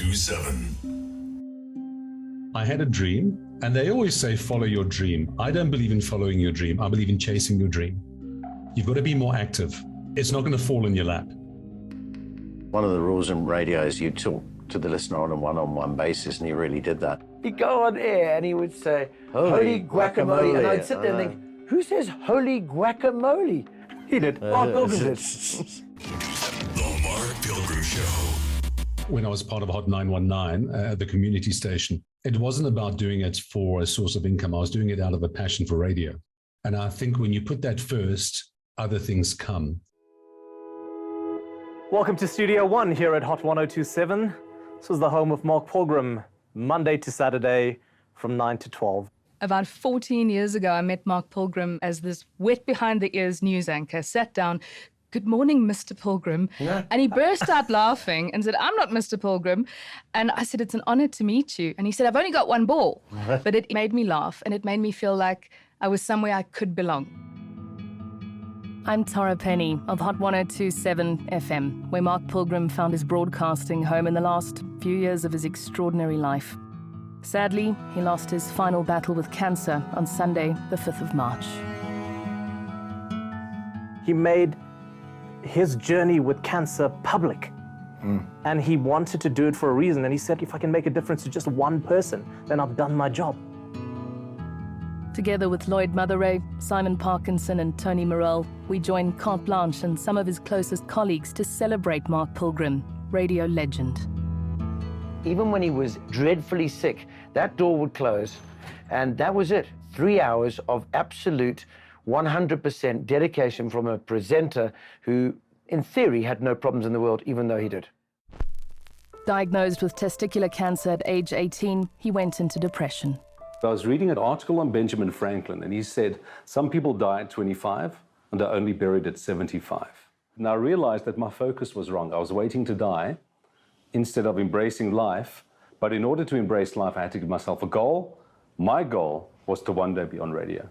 1027. I had a dream, and they always say follow your dream. I don't believe in following your dream. I believe in chasing your dream. You've got to be more active. It's not going to fall in your lap. One of the rules in radio is you talk to the listener on a one-on-one basis, and he really did that. He'd go on air and he would say, holy guacamole. And I'd sit there and think, who says holy guacamole? He did. Mark Pilgrim did. The Mark Pilgrim Show. When I was part of Hot 919, the community station, it wasn't about doing it for a source of income. I was doing it out of a passion for radio. And I think when you put that first, other things come. Welcome to Studio One here at Hot 1027. This is the home of Mark Pilgrim, Monday to Saturday from 9 to 12. About 14 years ago, I met Mark Pilgrim as this wet behind the ears news anchor, sat down, good morning, Mr. Pilgrim. Yeah. And he burst out laughing and said, I'm not Mr. Pilgrim. And I said, it's an honor to meet you. And he said, I've only got one ball. But it made me laugh and it made me feel like I was somewhere I could belong. I'm Tara Penny of Hot 1027 FM, where Mark Pilgrim found his broadcasting home in the last few years of his extraordinary life. Sadly, he lost his final battle with cancer on Sunday, the 5th of March. He made his journey with cancer public. And he wanted to do it for a reason. And he said, if I can make a difference to just one person, then I've done my job. Together with Lloyd Motherray, Simon Parkinson and Tony Morell, we join Carte Blanche and some of his closest colleagues to celebrate Mark Pilgrim, radio legend. Even when he was dreadfully sick, that door would close, and that was it. 3 hours of absolute 100% dedication from a presenter who, in theory, had no problems in the world, even though he did. Diagnosed with testicular cancer at age 18, he went into depression. I was reading an article on Benjamin Franklin, and he said, some people die at 25 and are only buried at 75. And I realized that my focus was wrong. I was waiting to die instead of embracing life. But in order to embrace life, I had to give myself a goal. My goal was to one day be on radio.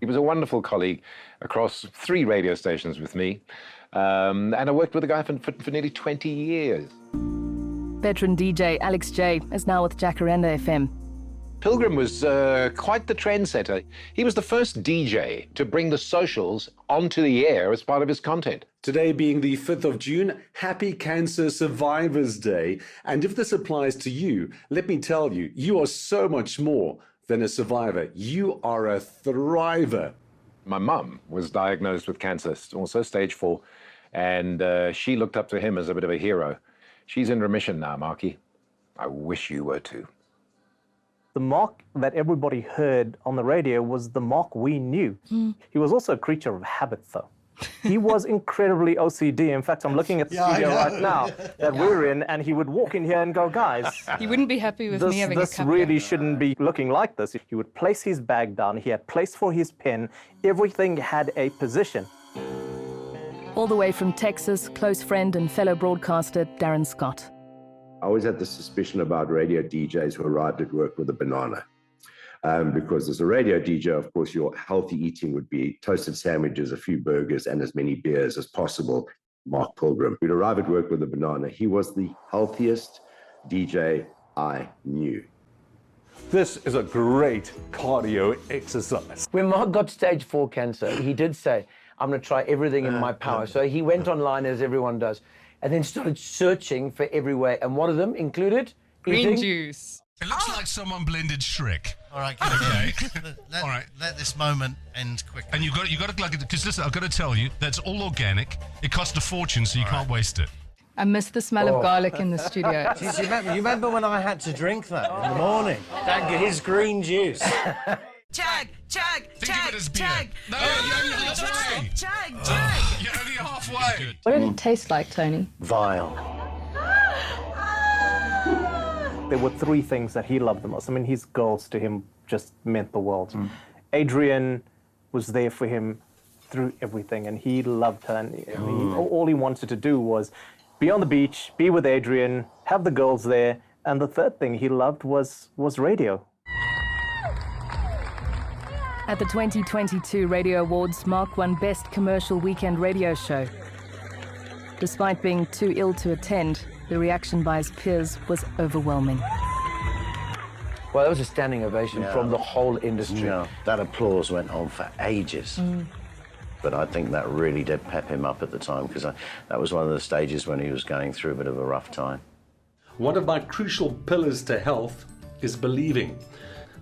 He was a wonderful colleague across 3 radio stations with me. And I worked with the guy for nearly 20 years. Veteran DJ Alex J is now with Jacaranda FM. Pilgrim was quite the trendsetter. He was the first DJ to bring the socials onto the air as part of his content. Today being the 5th of June, Happy Cancer Survivors Day. And if this applies to you, let me tell you, you are so much more than a survivor. You are a thriver. My mum was diagnosed with cancer, also stage 4, and she looked up to him as a bit of a hero. She's in remission now, Marky. I wish you were too. The Mark that everybody heard on the radio was the Mark we knew. He was also a creature of habit, though. He was incredibly OCD. In fact, I'm looking at the studio right now that we're in, and he would walk in here and go, guys... He wouldn't be happy with me having a cup. This really shouldn't be looking like this. He would place his bag down. He had place for his pen. Everything had a position. All the way from Texas, close friend and fellow broadcaster Darren Scott. I always had the suspicion about radio DJs who arrived at work with a banana. Because as a radio DJ, of course, your healthy eating would be toasted sandwiches, a few burgers, and as many beers as possible. Mark Pilgrim would arrive at work with a banana. He was the healthiest DJ I knew. This is a great cardio exercise. When Mark got stage 4 cancer, he did say, I'm going to try everything in my power. So he went online, as everyone does, and then started searching for every way. And one of them included green juice. It looks like someone blended Shrek. All right, okay. Let this moment end quickly. And you've got to plug it, because listen, I've got to tell you, that's all organic. It cost a fortune, so you can't waste it. I miss the smell of garlic in the studio. You remember when I had to drink that in the morning? Thank his green juice. Chug, chug, Think of it as beer. chug. No, you're only halfway. Chug, chug. You're only halfway. What did it taste like, Tony? vile. There were 3 things that he loved the most. I mean, his girls to him just meant the world. Adrian was there for him through everything, and he loved her. And all he wanted to do was be on the beach, be with Adrian, have the girls there. And the 3rd thing he loved was radio. At the 2022 Radio Awards, Mark won Best Commercial Weekend Radio Show. Despite being too ill to attend, the reaction by his peers was overwhelming. Well, there was a standing ovation from the whole industry. Yeah. That applause went on for ages. But I think that really did pep him up at the time, because that was one of the stages when he was going through a bit of a rough time. One of my crucial pillars to health is believing.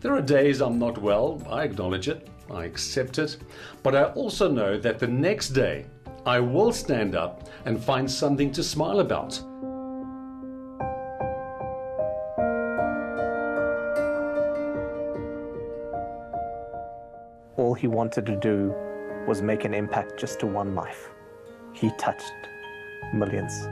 There are days I'm not well, I acknowledge it, I accept it, but I also know that the next day I will stand up and find something to smile about. All he wanted to do was make an impact just to one life. He touched millions.